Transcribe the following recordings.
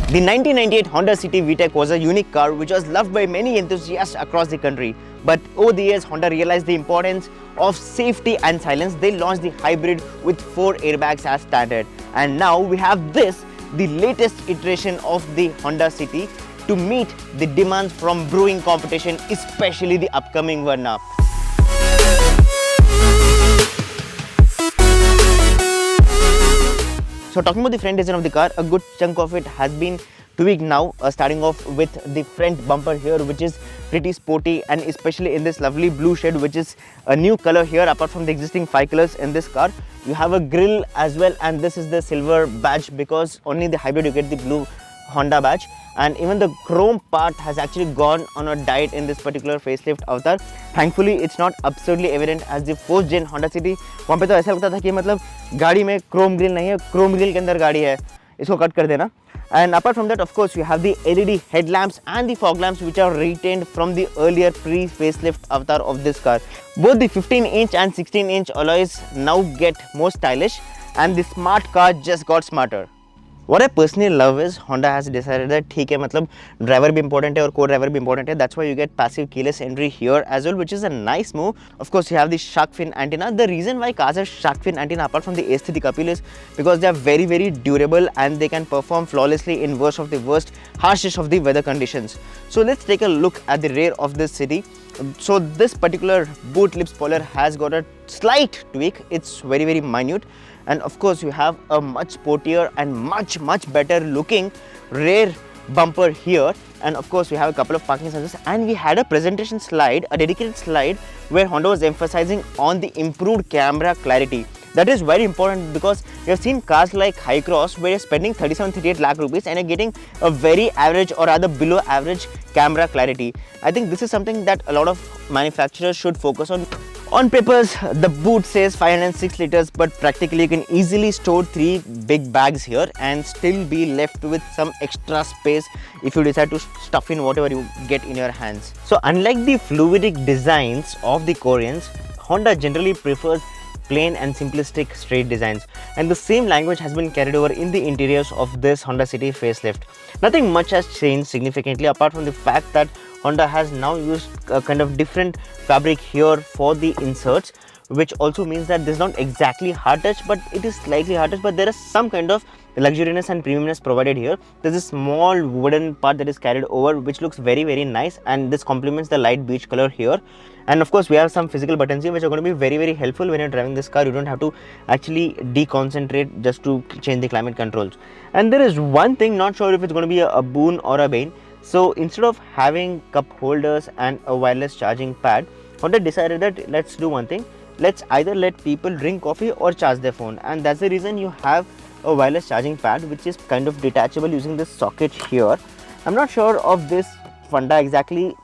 The 1998 Honda City VTEC was a unique car which was loved by many enthusiasts across the country. But over the years, Honda realized the importance of safety and silence. They launched the hybrid with 4 airbags as standard. And now we have this, the latest iteration of the Honda City to meet the demands from brewing competition, especially the upcoming Verna. So talking about the front design of the car, a good chunk of it has been tweaked now, starting off with the front bumper here, which is pretty sporty, and especially in this lovely blue shade, which is a new color here apart from the existing 5 colors in this car. You have a grille as well, and this is the silver badge because only the hybrid you get the blue Honda badge. And even the chrome part has actually gone on a diet in this particular facelift avatar. Thankfully, it's not absurdly evident as the 4th gen Honda City. वहाँ पे तो ऐसा लगता था कि मतलब गाड़ी में chrome grill नहीं है, chrome grill के अंदर गाड़ी है, इसको cut कर देना. And apart from that, of course, you have the LED headlamps and the fog lamps which are retained from the earlier pre-facelift avatar of this car. Both the 15-inch and 16-inch alloys now get more stylish, and the smart car just got smarter. What I personally love is Honda has decided that ठीक है मतलब driver भी important है और co-driver भी important है. That's why you get passive keyless entry here as well, which is a nice move. Of course, you have the shark fin antenna. The reason why cars have shark fin antenna apart from the aesthetic appeal is because they are very durable and they can perform flawlessly in worst of the worst, harshest of the weather conditions. So let's take a look at the rear of this City. So this particular boot lip spoiler has got a slight tweak. It's very minute. And of course, you have a much sportier and much better looking rear bumper here. And of course, we have a couple of parking sensors, and we had a presentation slide, a dedicated slide where Honda was emphasizing on the improved camera clarity. That is very important because you have seen cars like Hi-Cross where you're spending 37-38 lakh rupees and you're getting a very average or rather below average camera clarity. I think this is something that a lot of manufacturers should focus on. On papers, the boot says 506 liters, but practically you can easily store 3 big bags here and still be left with some extra space if you decide to stuff in whatever you get in your hands. So unlike the fluidic designs of the Koreans, Honda generally prefers plain and simplistic straight designs, and the same language has been carried over in the interiors of this Honda City facelift. Nothing much has changed significantly apart from the fact that Honda has now used a kind of different fabric here for the inserts, which also means that this is not exactly hard touch, but it is slightly hard touch, but there is some kind of luxuriousness and premiumness provided here. There's a small wooden part that is carried over which looks very nice, and this complements the light beige color here. And of course, we have some physical buttons here which are going to be very helpful when you're driving this car. You don't have to actually deconcentrate just to change the climate controls. And there is one thing, not sure if it's going to be a boon or a bane. So instead of having cup holders and a wireless charging pad, Honda decided that let's do one thing. Let's either let people drink coffee or charge their phone, and that's the reason you have a wireless charging pad which is kind of detachable using this socket here. I'm not sure of this Honda exactly.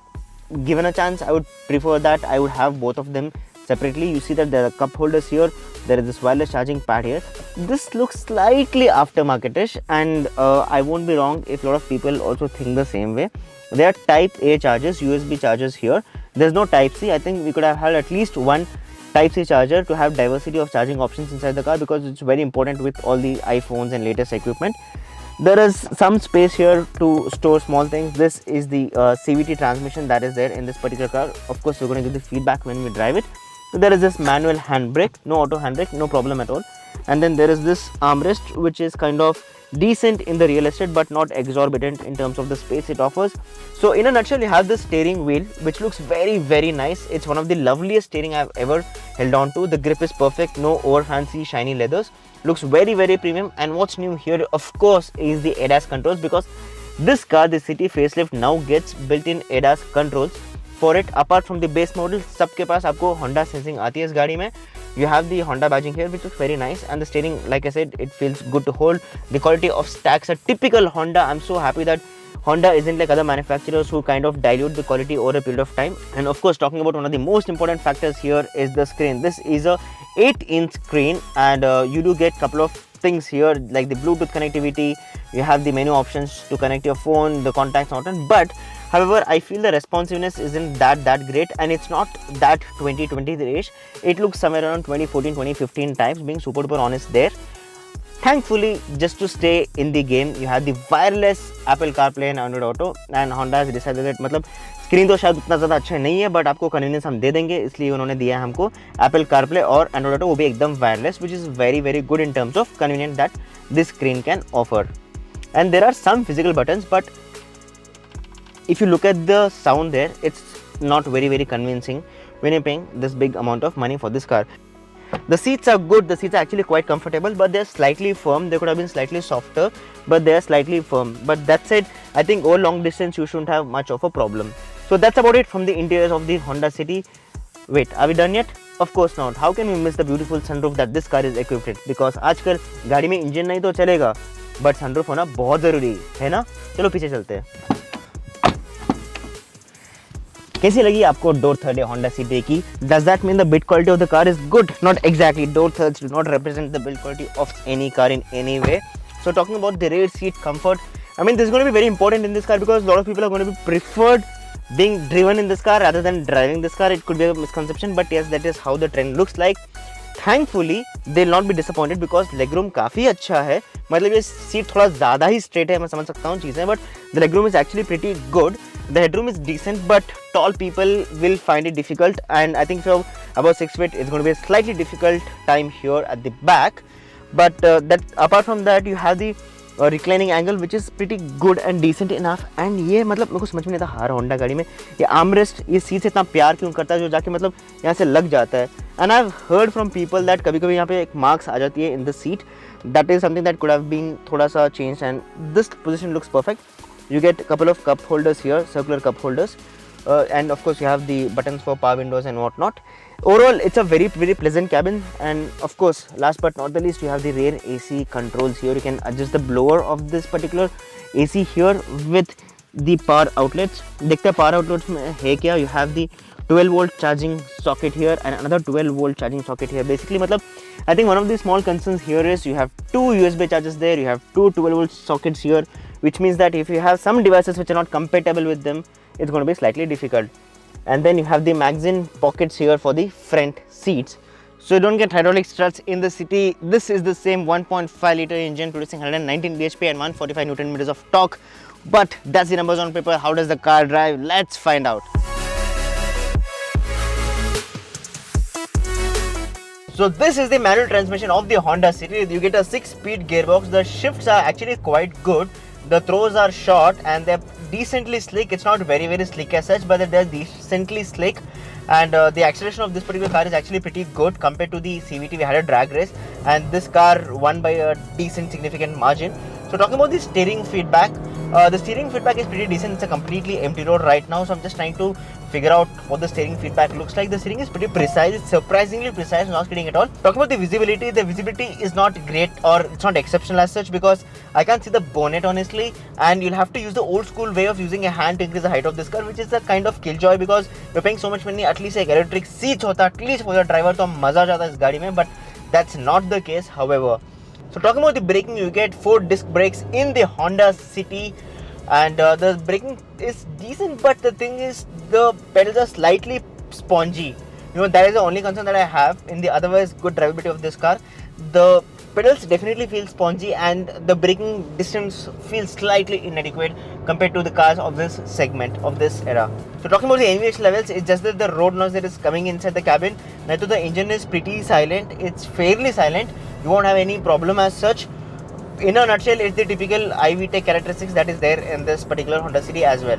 Given a chance, I would prefer that I would have both of them separately. You see that there are cup holders here, there is this wireless charging pad here. This looks slightly aftermarketish, and I won't be wrong if a lot of people also think the same way. There are type A chargers, USB chargers here. There's no type C. I think we could have had at least one type C charger to have diversity of charging options inside the car, because it's very important with all the iPhones and latest equipment. There is some space here to store small things. This is the CVT transmission that is there in this particular car. Of course, we're going to give the feedback when we drive it. So there is this manual handbrake, no auto handbrake, no problem at all. And then there is this armrest which is kind of decent in the real estate but not exorbitant in terms of the space it offers. So in a nutshell, you have this steering wheel which looks very nice. It's one of the loveliest steering I've ever held on to. The grip is perfect, no over fancy shiny leathers. Looks very premium. And what's new here, of course, is the ADAS controls, because this car, the City facelift, now gets built-in ADAS controls for it. Apart from the base model, सबके पास आपको Honda sensing आती है इस गाड़ी में. You have the Honda badging here which looks very nice, and the steering, like I said, it feels good to hold. The quality of stacks are typical Honda. I'm so happy that Honda isn't like other manufacturers who kind of dilute the quality over a period of time. And of course, talking about one of the most important factors here is the screen. This is a 8-inch screen, and you do get a couple of things here like the Bluetooth connectivity. You have the menu options to connect your phone, the contacts, and all. But however, I feel the responsiveness isn't that great, and it's not that 2023ish. It looks somewhere around 2014, 2015 types, being super duper honest there. Thankfully, just to stay in the game, you have the wireless Apple CarPlay and Android Auto, and Honda has decided that मतलब screen तो शायद उतना ज़्यादा अच्छा नहीं है, but आपको convenience हम दे देंगे, इसलिए उन्होंने दिया है हमको Apple CarPlay और Android Auto, वो भी एकदम wireless, which is very very good in terms of convenience that this screen can offer. And there are some physical buttons, but if you look at the sound there, it's not very very convincing when you're paying this big amount of money for this car. The seats are good, the seats are actually quite comfortable, but they're slightly firm. They could have been slightly softer, but they're slightly firm. But that said, I think over long distance you shouldn't have much of a problem. So that's about it from the interiors of the Honda City. Wait, are we done yet? Of course not. How can we miss the beautiful sunroof that this car is equipped with? Because आजकल गाड़ी में engine नहीं तो चलेगा, but sunroof होना बहुत ज़रूरी है ना? चलो पीछे चलते हैं. कैसी लगी आपको डोर थर्ड है Honda City की? Does that mean the build quality of the car is good? Not exactly. Door thirds do not represent the build quality of any car in any way. So talking about the rear seat comfort, I mean this is going to be very important in this car because a lot of people are going to be preferred being driven in this car rather than driving this car. It could be a misconception, but yes, that is how the trend looks like. Thankfully, they will not be disappointed because legroom काफ़ी अच्छा है. मतलब ये seat थोड़ा ज़्यादा ही straight है, मैं समझ सकता हूँ चीज़ें, but the legroom is actually pretty good. The headroom is decent, but tall people will find it difficult, and I think if you're above 6 feet, it's going to be a slightly difficult time here at the back. But that apart from that, you have the reclining angle, which is pretty good and decent enough. And ये मतलब मेरे को समझ में नहीं आता हर Honda गाड़ी में ये आर्मरेस्ट ये सीट से इतना प्यार क्यों करता है जो जाके मतलब यहाँ से लग जाता है. And I've heard from people that कभी-कभी यहाँ पे एक मार्क्स आ जाती है in the seat. That is something that could have been थोड़ा सा changed, and this position looks perfect. You get a couple of cup holders here, circular cup holders, and of course you have the buttons for power windows and whatnot. Overall, it's a very very pleasant cabin, and of course, last but not the least, you have the rear AC controls here. You can adjust the blower of this particular AC here with the power outlets. देखते हैं power outlets में है क्या. You have the 12 volt charging socket here and another 12 volt charging socket here. Basically मतलब I think one of the small concerns here is you have two USB chargers there, you have two 12 volt sockets here, which means that if you have some devices which are not compatible with them, it's going to be slightly difficult. And then you have the magazine pockets here for the front seats, so you don't get hydraulic struts in the city. This is the same 1.5 liter engine producing 119 bhp and 145 newton meters of torque, but that's the numbers on paper. How does the car drive? Let's find out. So this is the manual transmission of the Honda City. You get a 6-speed gearbox. The shifts are actually quite good. The throws are short and they're decently slick. It's not very very slick as such, but they're decently slick. And the acceleration of this particular car is actually pretty good compared to the CVT. We had a drag race and this car won by a decent significant margin. So talking about the steering feedback, the steering feedback is pretty decent. It's a completely empty road right now, so I'm just trying to figure out what the steering feedback looks like. The steering is pretty precise. It's surprisingly precise, not kidding at all. Talking about the visibility is not great, or it's not exceptional as such, because I can't see the bonnet honestly, and you'll have to use the old school way of using a hand to increase the height of this car, which is a kind of killjoy because you're paying so much money. At least एक electric seat होता at least for the driver, तो मजा जाता इस गाड़ी में, but that's not the case. However, so talking about the braking, you get 4 disc brakes in the Honda City, and the braking is decent, but the thing is the pedals are slightly spongy. You know, that is the only concern that I have in the otherwise good drivability of this car. The pedals definitely feel spongy and the braking distance feels slightly inadequate compared to the cars of this segment, of this era. So talking about the NVH levels, it's just that the road noise that is coming inside the cabin. Now the engine is pretty silent. It's fairly silent. You won't have any problem as such. In a nutshell, it's the typical iVTEC characteristics that is there in this particular Honda City as well.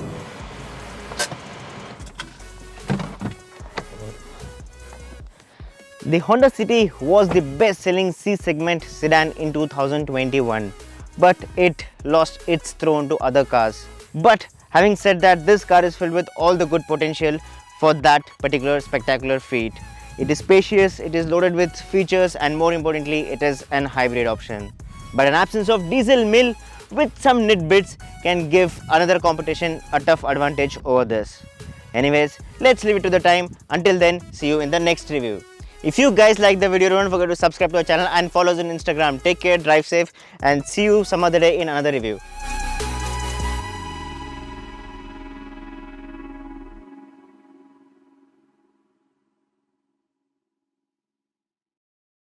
The Honda City was the best-selling C-segment sedan in 2021, but it lost its throne to other cars. But having said that, this car is filled with all the good potential for that particular spectacular feat. It is spacious, it is loaded with features, and more importantly, it is an hybrid option. But an absence of diesel mill with some nit bits can give another competition a tough advantage over this. Anyways, let's leave it to the time. Until then, see you in the next review. If you guys like the video, don't forget to subscribe to our channel and follow us on Instagram. Take care, drive safe, and see you some other day in another review.